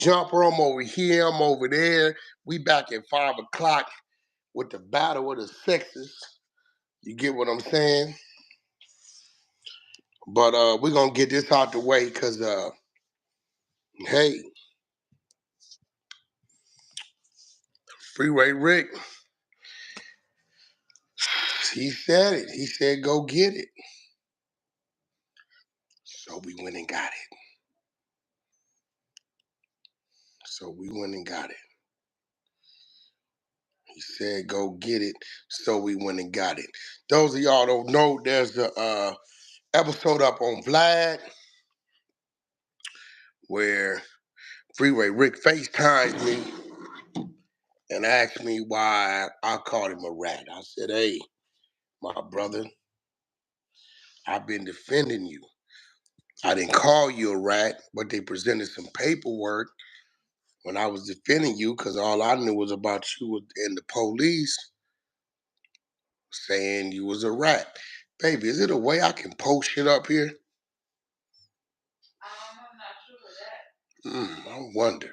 Jumper, I'm over here, I'm over there. We back at 5 o'clock with the battle of the sexes. You get what I'm saying? But we're gonna get this out the way because hey, Freeway Rick, he said it. He said go get it. So we went and got it. He said go get it. So we went and got it. Those of y'all don't know, there's a episode up on Vlad where Freeway Rick FaceTimes me and asked me why I called him a rat. I said, hey, my brother, I've been defending you. I didn't call you a rat, but they presented some paperwork when I was defending you because all I knew was about you and the police saying you was a rat. Baby, is it a way I can post shit up here? I'm not sure of that. I wonder.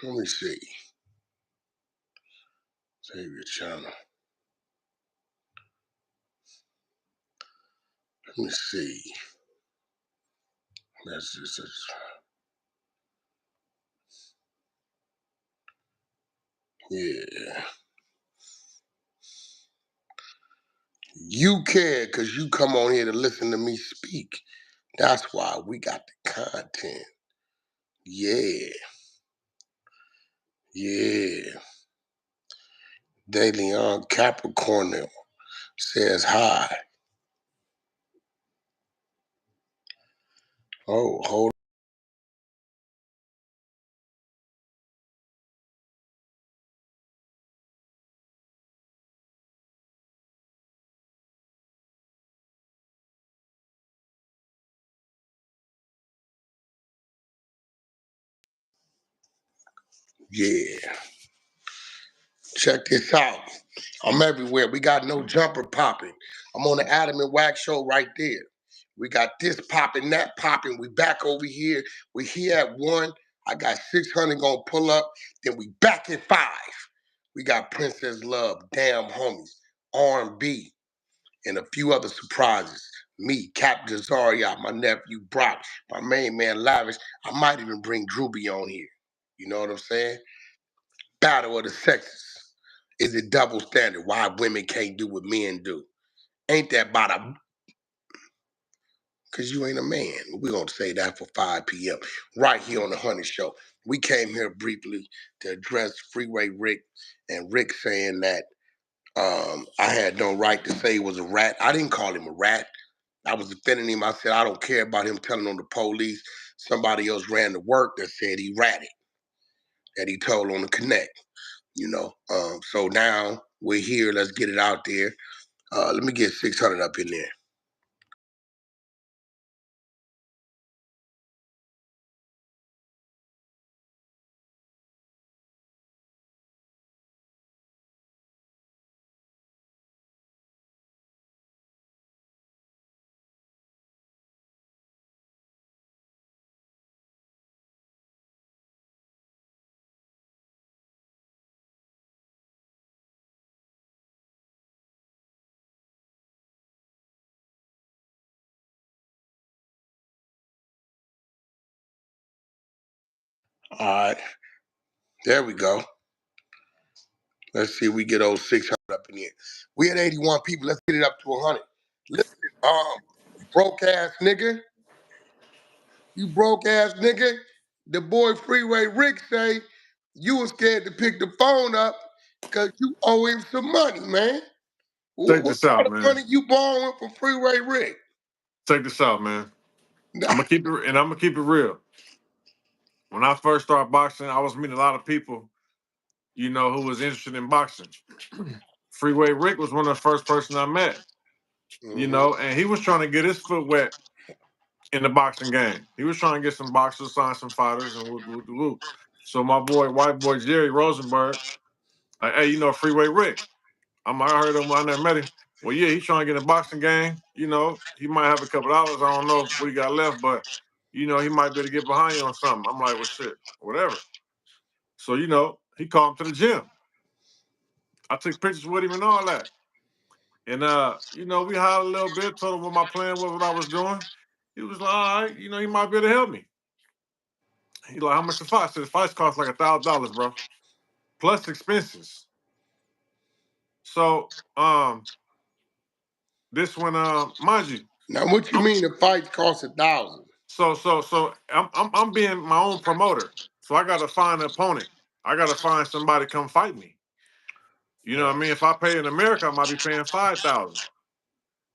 Let me see. Save your channel. Let me see. That's just yeah. You care because you come on here to listen to me speak. That's why we got the content. Yeah. Yeah. DeLeon Capricorn says hi. Oh, hold on. Yeah. Check this out. I'm everywhere. We got no jumper popping. I'm on the Adam and Wack show right there. We got this popping, that popping. We back over here. We here at 1. I got 600 gonna pull up. Then we back at 5. We got Princess Love, Damn Homies, R&B, and a few other surprises. Me, Cap Jazaria, my nephew Brock, my main man Lavish. I might even bring Drewby on here. You know what I'm saying? Battle of the sexes. Is it double standard? Why women can't do what men do? Ain't that about a... Because you ain't a man. We're going to say that for 5 p.m. right here on the Honey Show. We came here briefly to address Freeway Rick and Rick saying that I had no right to say he was a rat. I didn't call him a rat. I was defending him. I said, I don't care about him telling on the police. Somebody else ran the work that said he ratted, that he told on the connect, you know. So now we're here. Let's get it out there. Let me get 600 up in there. All right. There we go. Let's see if we get those 600 up in here. We had 81 people. Let's get it up to 100. Listen, broke ass nigga. You broke ass nigga. The boy Freeway Rick say you was scared to pick the phone up because you owe him some money, man. Check What this out, kind of man. money you borrowing from Freeway Rick? Check this out, man. I'm gonna keep it real. When I first started boxing, I was meeting a lot of people, you know, who was interested in boxing. Freeway Rick was one of the first person I met, you know, and he was trying to get his foot wet in the boxing game. He was trying to get some boxers, sign some fighters, and whoop. So my boy, white boy Jerry Rosenberg, like, hey, you know Freeway Rick? I heard him. I never met him. Well, yeah, he's trying to get in the boxing game. You know, he might have a couple dollars. I don't know what he got left, but you know, he might be able to get behind you on something. I'm like, well, shit, whatever. So, you know, he called him to the gym. I took pictures with him and all that. And you know, we hollered a little bit, told him what my plan was, what I was doing. He was like, all right, you know, he might be able to help me. He like, how much the fight? I said the fights cost like $1,000, bro. Plus expenses. So this one, mind you, Now, what you I'm mean the fight costs 1,000? so I'm being my own promoter. So I gotta find an opponent. I gotta find somebody to come fight me. You know what I mean? If I pay in America, I might be paying 5,000.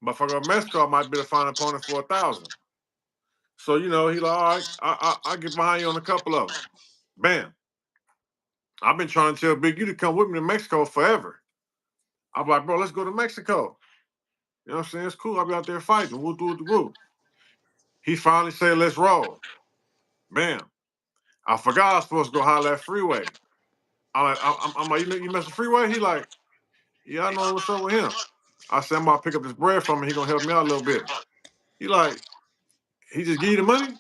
But if I go to Mexico, I might be able to find an opponent for 1,000. So you know, he like, all right, I get behind you on a couple of them. Bam. I've been trying to tell Big U to come with me to Mexico forever. I'm like, bro, let's go to Mexico. You know what I'm saying? It's cool. I'll be out there fighting. Woo, woo, woo. He finally said, let's roll. Bam. I forgot I was supposed to go holler at Freeway. I'm like, you mess with Freeway? He like, yeah, I know what's up with him. I said, I'm about to pick up this bread from him. He gonna help me out a little bit. He like, he just give you the money?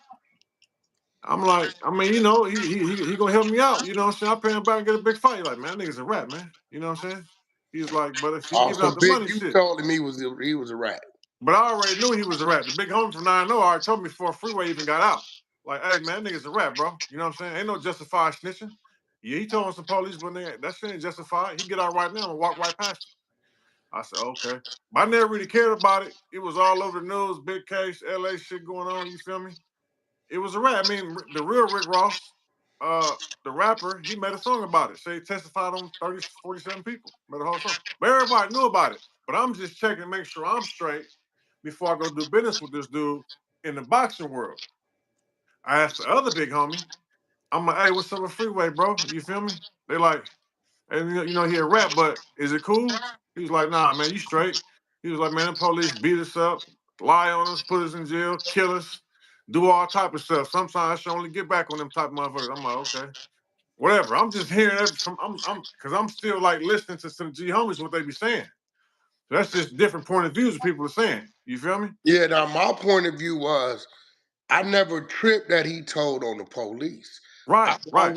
I'm like, I mean, you know, he gonna help me out. You know what I'm saying? I pay him back and get a big fight. He like, man, that nigga's a rat, man. You know what I'm saying? He's like, but if he Oh, giving so out the Big money, U shit. told him he was a rat. But I already knew he was a rat. The big homie from 9 already told me before Freeway even got out. Like, hey, man, that nigga's a rat, bro. You know what I'm saying? Ain't no justified snitching. Yeah, he told some police, but that shit ain't justified. He get out right now and walk right past him. I said, okay. But I never really cared about it. It was all over the news, big case, LA shit going on, you feel me? It was a rat. I mean, the real Rick Ross, uh, the rapper, he made a song about it. So he testified on 30, 47 people. Made a whole song. But everybody knew about it. But I'm just checking to make sure I'm straight before I go do business with this dude in the boxing world. I asked the other big homie, I'm like, hey, what's up with Freeway, bro? You feel me? They like, and you know, he a rap, but is it cool? He was like, nah, man, you straight. He was like, man, the police beat us up, lie on us, put us in jail, kill us, do all type of stuff. Sometimes I should only get back on them type of motherfuckers. I'm like, okay. Whatever. I'm just hearing it from because I'm still like listening to some G homies what they be saying. So that's just different point of views of people are saying. You feel me? Yeah, now my point of view was I never tripped that he told on the police. I Right, right.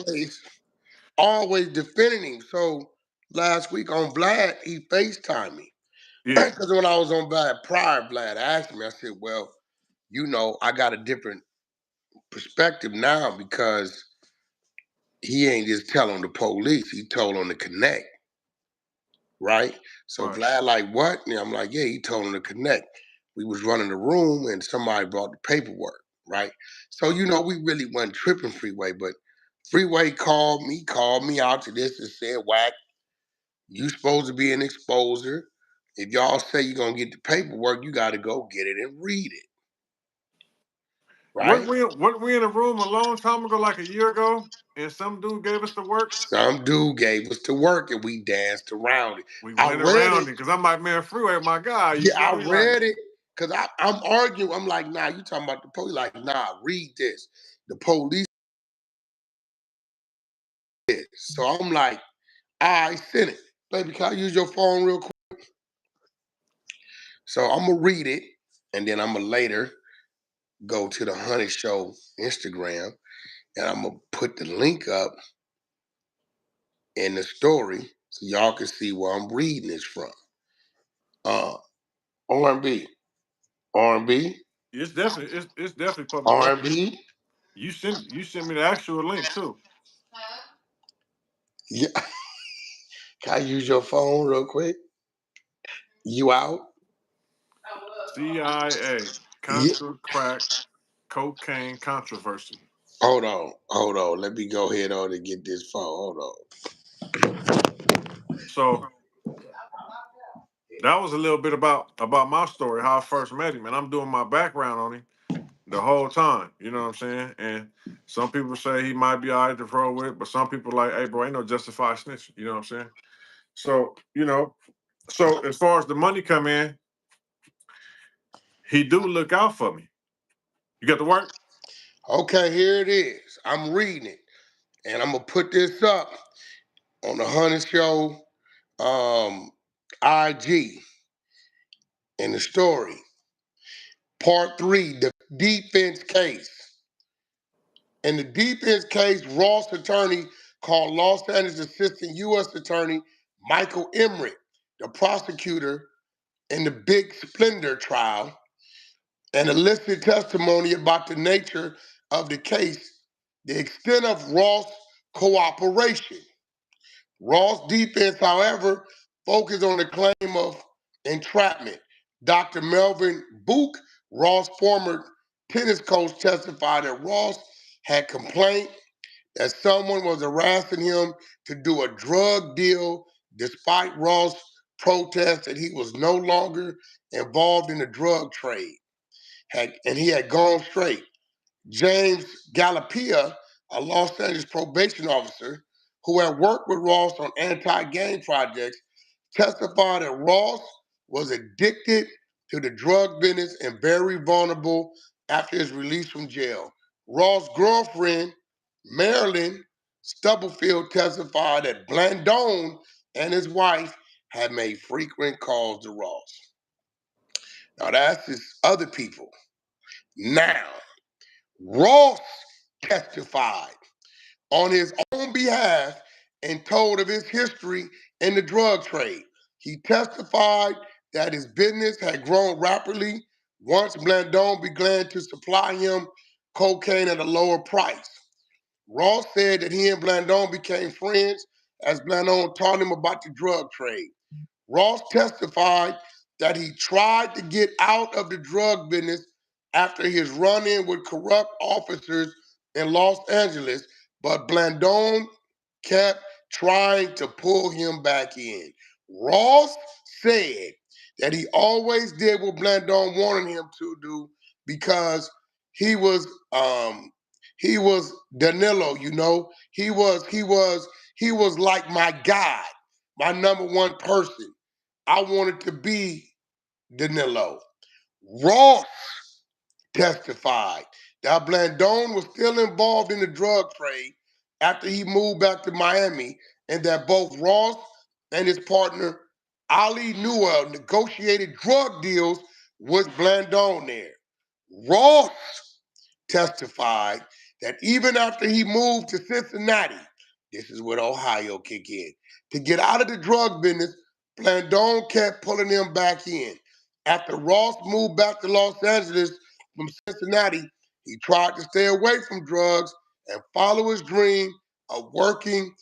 always defending him. So last week on Vlad, he FaceTimed me. Yeah. Because when I was on Vlad, prior Vlad asked me, I said, well, you know, I got a different perspective now because he ain't just telling the police, he told on the connect, right? So Right. Vlad like, what? And I'm like, yeah, he told on the connect. We was running the room and somebody brought the paperwork, right? So, you know, we really wasn't tripping Freeway, but Freeway called me out to this and said, Wack, you supposed to be an exposer. If y'all say you're gonna get the paperwork, you gotta go get it and read it. Right? Weren't we in a room a long time ago, like a year ago, and some dude gave us the work? Some dude gave us the work and we danced around it. We I went read around it. it because I'm like, man, Freeway, my guy. You Yeah, feel I me? Like, read it because I'm arguing. I'm like, nah, you talking about the police? Like, nah, read this. The police did. So I'm like, I sent it. Baby, can I use your phone real quick? So I'm gonna read it and then I'm gonna later go to the Honey Show Instagram and I'm gonna put the link up in the story so y'all can see where I'm reading this from. Uh, R&B, R&B, it's definitely public record. R&B. You sent me the actual link too. Yeah, can I use your phone real quick? You out? CIA Yeah. Contra crack cocaine controversy. Hold on. Let me go ahead on and get this phone. Hold on. So that was a little bit about my story, how I first met him, and I'm doing my background on him the whole time. You know what I'm saying? And some people say he might be all right to roll with, but some people like, hey, bro, ain't no justified snitching. You know what I'm saying? So you know, so as far as the money come in, he do look out for me. You got to work? Okay, here it is. I'm reading it, and I'm gonna put this up on the Honey Show IG in the story. Part 3, the defense case. In the defense case, Ross' attorney called Los Angeles Assistant U.S. Attorney Michael Emmerich, the prosecutor in the Big Splendor trial, and elicited testimony about the nature of the case, the extent of Ross' cooperation. Ross' defense, however, focused on the claim of entrapment. Dr. Melvin Book, Ross' former tennis coach, testified that Ross had complained that someone was harassing him to do a drug deal despite Ross' protest that he was no longer involved in the drug trade, and he had gone straight. James Galapia, a Los Angeles probation officer who had worked with Ross on anti-gang projects, testified that Ross was addicted to the drug business and very vulnerable after his release from jail. Ross' girlfriend, Marilyn Stubblefield, testified that Blandone and his wife had made frequent calls to Ross. Now that's his other people. Now, Ross testified on his own behalf and told of his history in the drug trade. He testified that his business had grown rapidly once Blandone began to supply him cocaine at a lower price. Ross said that he and Blandone became friends as Blandone taught him about the drug trade. Ross testified that he tried to get out of the drug business after his run-in with corrupt officers in Los Angeles, but Blandone kept trying to pull him back in. Ross said that he always did what Blandone wanted him to do because he was Danilo, you know. He was like my God, my number one person. I wanted to be Danilo. Ross testified that Blandone was still involved in the drug trade after he moved back to Miami, and that both Ross and his partner Ali Newell negotiated drug deals with Blandone there. Ross testified that even after he moved to Cincinnati, this is what Ohio kick in, to get out of the drug business, Blandone kept pulling him back in. After Ross moved back to Los Angeles from Cincinnati, he tried to stay away from drugs and follow his dream of working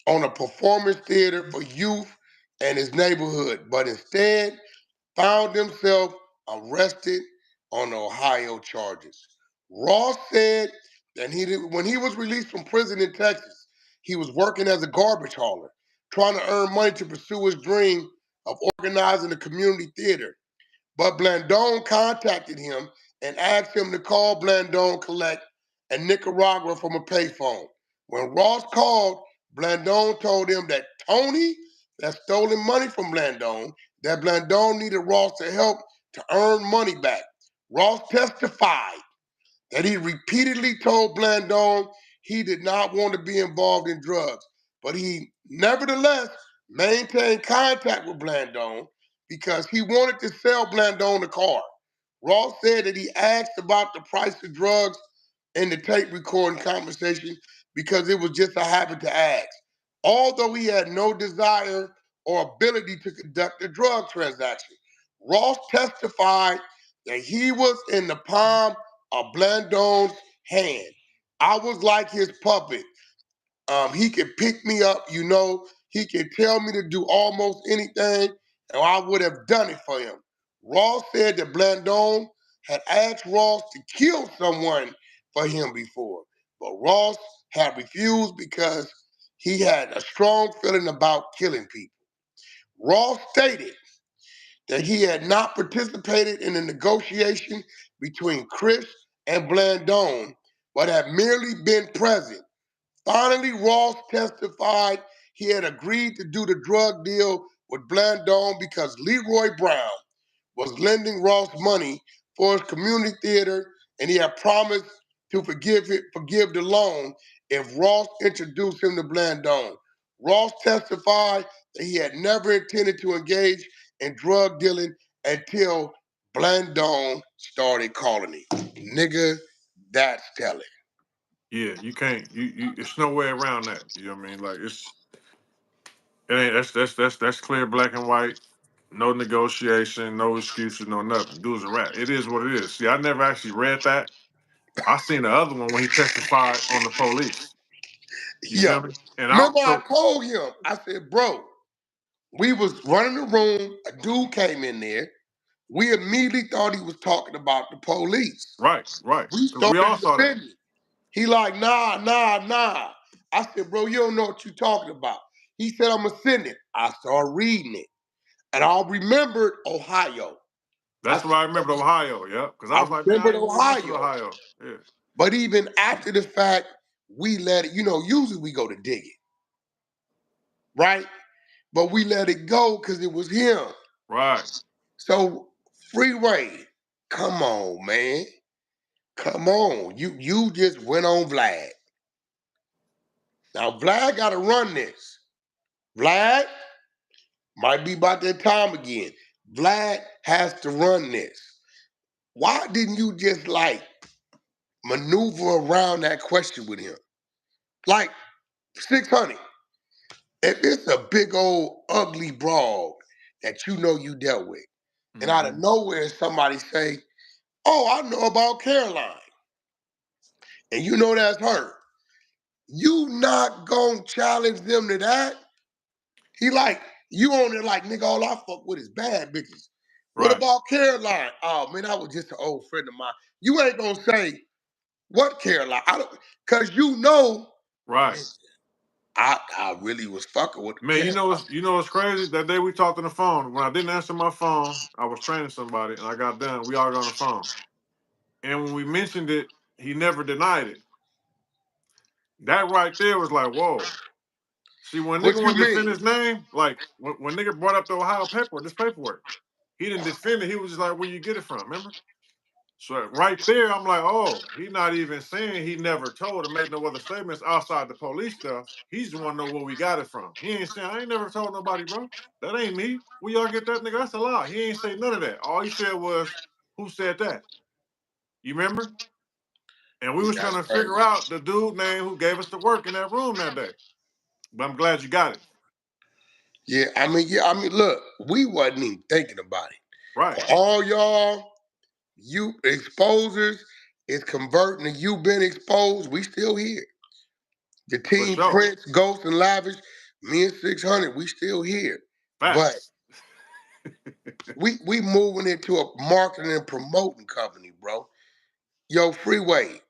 on a performance theater for youth and his neighborhood, but instead found himself arrested on Ohio charges. Ross said that when he was released from prison in Texas, he was working as a garbage hauler, trying to earn money to pursue his dream of organizing a community theater. But Blandone contacted him and asked him to call Blandone Collect in Nicaragua from a payphone. When Ross called, Blandone told him that Tony had stolen money from Blandone, that Blandone needed Ross to help to earn money back. Ross testified that he repeatedly told Blandone he did not want to be involved in drugs, but he nevertheless maintained contact with Blandone because he wanted to sell Blandone a car. Ross said that he asked about the price of drugs in the tape recording conversation because it was just a habit to ask, although he had no desire or ability to conduct a drug transaction. Ross testified that he was in the palm of Blandone's hand. I was like his puppet. He could pick me up, you know. He could tell me to do almost anything, and I would have done it for him. Ross said that Blandone had asked Ross to kill someone for him before, but Ross had refused because he had a strong feeling about killing people. Ross stated that he had not participated in the negotiation between Chris and Blandone, but had merely been present. Finally, Ross testified he had agreed to do the drug deal with Blandone because Leroy Brown was lending Ross money for his community theater, and he had promised to forgive the loan if Ross introduced him to Blandone. Ross testified that he had never intended to engage in drug dealing until Blandone started calling him. Nigga, that's telling. Yeah, you can't. It's no way around that. You know what I mean? Like it ain't. That's clear, black and white. No negotiation, no excuses, no nothing. Dude's a rat. It is what it is. See, I never actually read that. I seen the other one when he testified on the police. You Yo, feel me? And I remember I so told him, I said, bro, we was running the room, a dude came in there. We immediately thought he was talking about the police. right, right. We Because we all started saw that. defending. He like, nah. I said, bro, you don't know what you talking about. He said, I'm going to send it. I started reading it. And I remembered Ohio. I That's said, what I remember Ohio, yeah. Because I I was like, man, I remembered didn't even mess with Ohio. Ohio. Yeah. But even after the fact, we let it, usually we go to dig it, right? But we let it go because it was him. Right. So Freeway, come on, man. Come on. You just went on Vlad. Now Vlad gotta run this. Vlad might be about that time again. Vlad has to run this. Why didn't you just like maneuver around that question with him? Like 600. If it's a big old ugly broad that you know you dealt with, and out of Mm-hmm. nowhere somebody say, "Oh, I know about Caroline," and you know that's her, you not gonna challenge them to that? He like, you on there like, nigga, all I fuck with is bad bitches. What Right. about Caroline? Oh man, I was just an old friend of mine. You ain't gonna say what Caroline? I don't, cause you know, Right. man, I really was fucking with Man, Caroline. you know what's crazy? That day we talked on the phone. When I didn't answer my phone, I was training somebody and I got done. We all got on the phone. And when we mentioned it, he never denied it. That right there was like, whoa. See, when nigga What you want to defend mean? his name, like when nigga brought up the Ohio paperwork, this paperwork, he didn't defend it. He was just like, where you get it from? Remember? So right there, I'm like, oh, he not even saying he never told or made no other statements outside the police stuff. He's the one know where we got it from. He ain't saying, I ain't never told nobody, bro. That ain't me. Where y'all get that nigga? That's a lie. He ain't say none of that. All he said was, who said that? You remember? And we Yeah, was trying that's to crazy. figure out the dude name who gave us the work in that room that day. But I'm glad you got it. Yeah, I mean, look, we wasn't even thinking about it. Right. For all y'all, you exposers is converting to you been exposed. We still here. The For team sure. Prince, Ghost, and Lavish, me and 600, we still here. But Facts. we moving into a marketing and promoting company, bro. Yo, Freeway,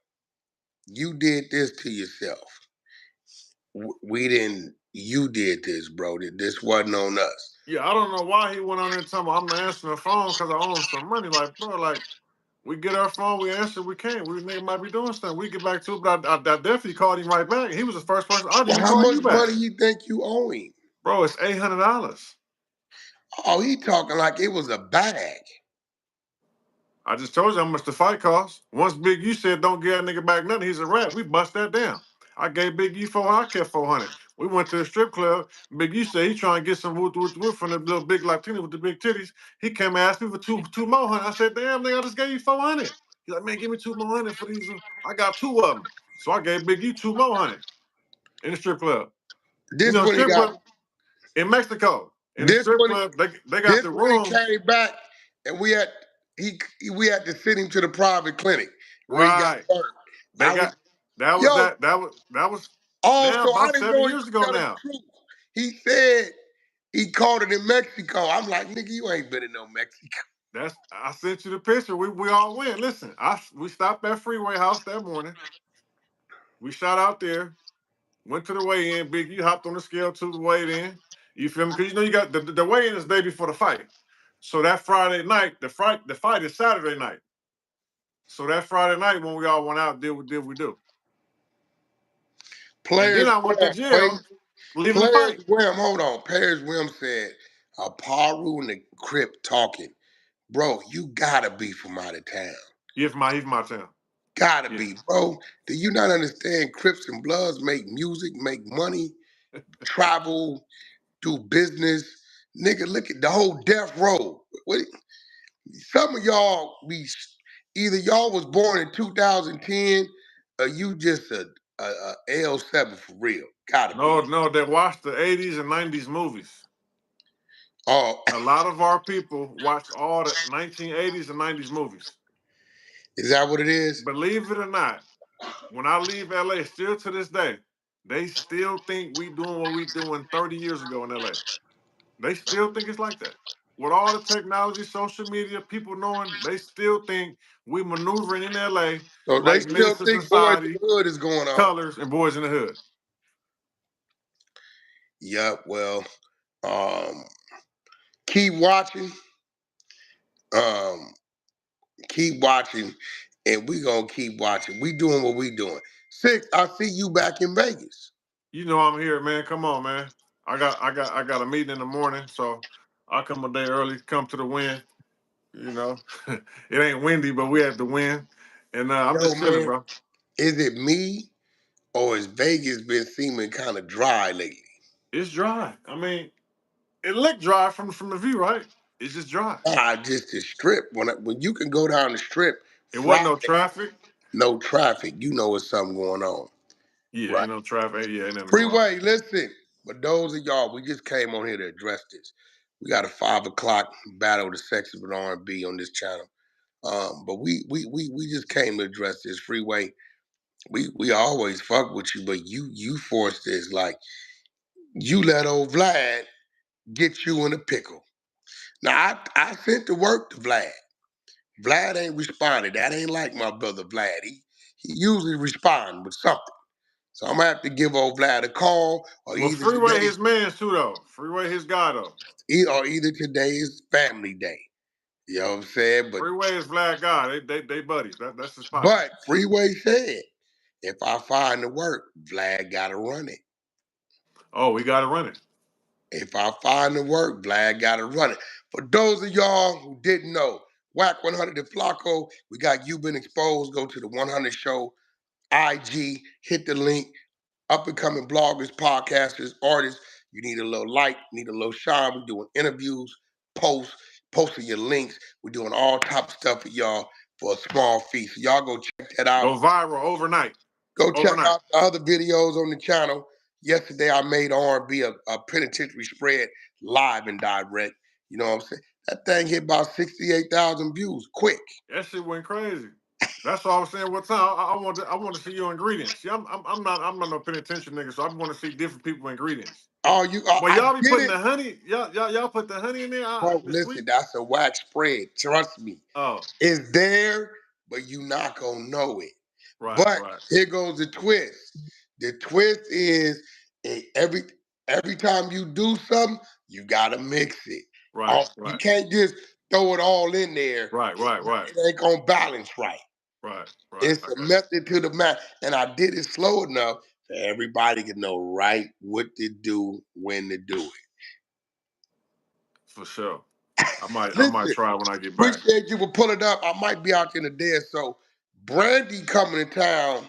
you did this to yourself. We didn't. You did this, bro. This wasn't on us. Yeah, I don't know why he went on there and told me I'm not answering the phone because I owe him some money. Like, bro, like, we get our phone, we answer, we can't. We nigga might be doing something. We get back to it, but I definitely called him right back. He was the first person. I didn't Well, even how call much you back. money you think you owe him? Bro, it's $800. Oh, he talking like it was a bag. I just told you how much the fight cost. Once Big U said don't give that nigga back nothing, he's a rat. We bust that down. I gave Big U 400, I kept 400. We went to the strip club. Big U said he trying to get some wood from the little big Latina with the big titties. He came and asked me for two more hundred. I said, damn nigga, I just gave you 400. He's like, man, give me two more hundred for these. I got two of them. So I gave Big U two more hundred in the strip club. You This know, the when he strip got. club in Mexico. In the This strip when he. club, they got This the when he rooms. came back, and we had to send him to the private clinic where he got Right. burnt. They I was got that was yo. that that was that was Oh, now so I about didn't seven know he years was ago telling the now. truth. He said he caught it in Mexico. I'm like, nigga, you ain't been in no Mexico. That's I sent you the picture. We all went. Listen, we stopped at Freeway House that morning. We shot out there, went to the weigh-in. Big, you hopped on the scale to the weigh-in. You feel me? Because you know you got the weigh-in is the day before the fight. So that Friday night, the fight is Saturday night. So that Friday night when we all went out, did we do? And then Players I went to Wham, wait. jail, leaving the Players fight. Wham, hold on. Players Wham said, Paru and the Crip talking. Bro, you gotta be from out of town. He's my town. Gotta Yeah. be, bro. Do you not understand Crips and Bloods make music, make money, travel, do business? Nigga, look at the whole death row. What, some of y'all be either y'all was born in 2010 you just a L7 for real. Gotta be. No, they watched the 80s and 90s movies. Oh, A lot of our people watched all the 1980s and 90s movies. is that what it is? Believe it or not, when I leave LA, still to this day, they still think we doing what we doing 30 years ago in LA. They still think it's like that. With all the technology, social media, people knowing, they still think we maneuvering in LA So they like still Menace to think Boys in Society, the Hood is going on. Colors, and Boys in the Hood. Yep. Well, um, keep watching. Um, keep watching, and we gonna keep watching. We doing what we doing. 6, I see you back in Vegas. You know I'm here, man. Come on, man. I got a meeting in the morning, so I'll come a day early, come to the win. You know. It ain't windy, but we at the win. And I'm Yo, just chilling, man, bro. is it me or is Vegas been seeming kind of dry lately? It's dry. I mean, it looked dry from the view, right? It's just dry. Just the strip. When you can go down the strip It wasn't Friday, no traffic. no traffic, you know there's something going on. Yeah, Right. ain't no traffic. Yeah, ain't nothing going on. Freeway, listen. But those of y'all, we just came on here to address this. We got a 5 o'clock battle of the sexes with R&B on this channel. But we just came to address this. Freeway. We always fuck with you, but you forced this. Like, you let old Vlad get you in a pickle. Now I sent the work to Vlad. Vlad ain't responded. That ain't like my brother Vlad. He usually respond with something. So I'm gonna have to give old Vlad a call, or Well, either Freeway today, his man too though. Freeway his guy though. or either today is family day. You know what I'm saying? Freeway is Vlad guy. They buddies. That's his partner. But Freeway said, if I find the work, Vlad gotta run it. Oh, we got to run it. If I find the work, Vlad gotta run it. For those of y'all who didn't know, Wack 100 and Flacco, we got You Been Exposed. Go to the 100 Show IG, hit the link. Up and coming bloggers, podcasters, artists. You need a little light, need a little shine. We're doing interviews, posting your links. We're doing all type of stuff for y'all for a small fee. So y'all go check that out. Go viral overnight. Go check Overnight. out the other videos on the channel. Yesterday I made R&B a penitentiary spread live and direct. You know what I'm saying? That thing hit about 68,000 views quick. That shit went crazy. That's what I was saying. What time? I want to see your ingredients. See, I'm not no penitentiary nigga, so I want to see different people ingredients. Oh, But I y'all be get putting it. the honey. Y'all put the honey in there. Bro, The listen, sweet. that's a wax spread. Trust me. Oh, It's there, but you not gonna know it. right, But right, here goes the twist. The twist is every time you do something, you gotta mix it. right, You right, can't just throw it all in there. right, right, right, It ain't gonna balance right. right, right. It's I a got you. method to the madness, and I did it slow enough that everybody can know right what to do, when to do it. For sure. I might Listen, try when I get back. appreciate you for pulling up. I might be out in a day or so. Brandy coming to town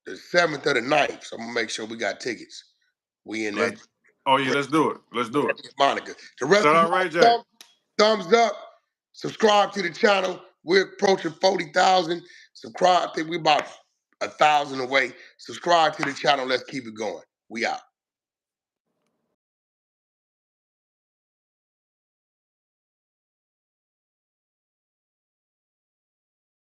the 7th or the 9th. So I'm gonna make sure we got tickets. We in Let's. that Oh yeah, let's do it. Let's do it. Monica. The rest Shout of out Ray y'all, J. thumbs up. Subscribe to the channel. We're approaching 40,000. Subscribe. I think we're about 1,000 away. Subscribe to the channel. Let's keep it going. We out.